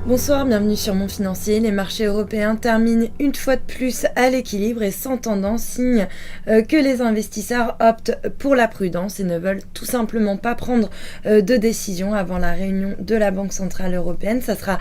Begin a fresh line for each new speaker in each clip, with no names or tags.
Bonsoir, bienvenue sur Mon Financier. Les marchés européens terminent une fois de plus à l'équilibre et sans tendance, signe que les investisseurs optent pour la prudence et ne veulent tout simplement pas prendre de décision avant la réunion de la Banque Centrale Européenne. Ça sera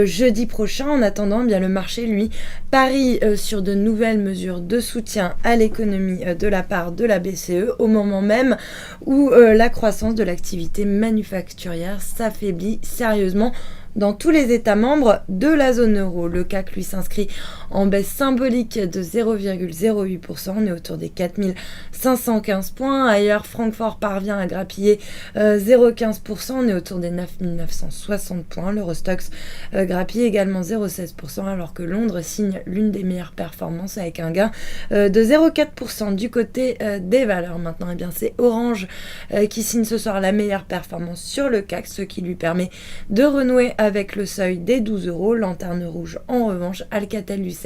jeudi prochain. En attendant, bien le marché, lui, parie sur de nouvelles mesures de soutien à l'économie de la part de la BCE au moment même où la croissance de l'activité manufacturière s'affaiblit sérieusement dans tous les États membres de la zone euro. Le CAC lui s'inscrit en baisse symbolique de 0,08%, on est autour des 4515 points. Ailleurs, Francfort parvient à grappiller 0,15%, on est autour des 9960 points. L'Eurostoxx grappille également 0,16%, alors que Londres signe l'une des meilleures performances avec un gain de 0,4%. Du côté des valeurs maintenant, eh bien, c'est Orange qui signe ce soir la meilleure performance sur le CAC, ce qui lui permet de renouer avec le seuil des 12 euros. Lanterne rouge en revanche, Alcatel-Lucent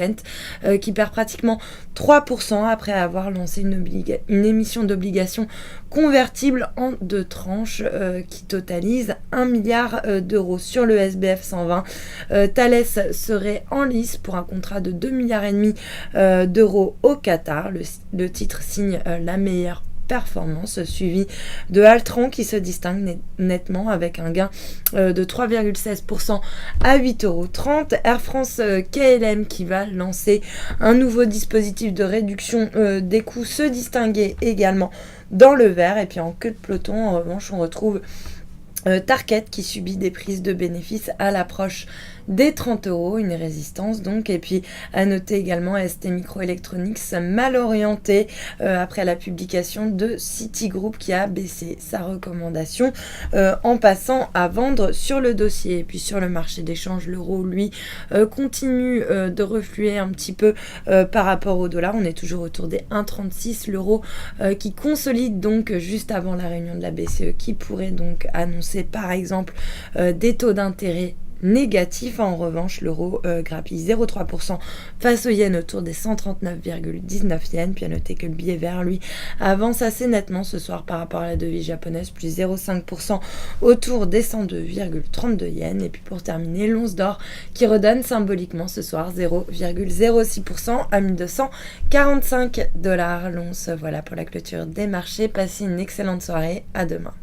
qui perd pratiquement 3% après avoir lancé une émission d'obligations convertibles en deux tranches qui totalise 1 milliard d'euros. Sur le SBF 120, Thales serait en lice pour un contrat de 2,5 milliards d'euros au Qatar. Le titre signe la meilleure performance, suivi de Altran qui se distingue nettement avec un gain de 3,16% à 8,30 €. Air France KLM qui va lancer un nouveau dispositif de réduction des coûts se distinguer également dans le vert. Et puis en queue de peloton, en revanche, on retrouve Tarkett qui subit des prises de bénéfices à l'approche des 30 €, une résistance donc. Et puis à noter également STMicroelectronics mal orienté après la publication de Citigroup qui a baissé sa recommandation en passant à vendre sur le dossier. Et puis sur le marché d'échange, l'euro lui continue de refluer un petit peu par rapport au dollar. On est toujours autour des 1,36. L'euro qui consolide donc juste avant la réunion de la BCE qui pourrait donc annoncer par exemple des taux d'intérêt négatif. En revanche, l'euro grappille 0,3% face au yen autour des 139,19 yens. Puis à noter que le billet vert, lui, avance assez nettement ce soir par rapport à la devise japonaise, plus 0,5% autour des 102,32 yens. Et puis pour terminer, l'once d'or qui redonne symboliquement ce soir 0,06% à 1245 $ l'once. Voilà pour la clôture des marchés. Passez une excellente soirée. À demain.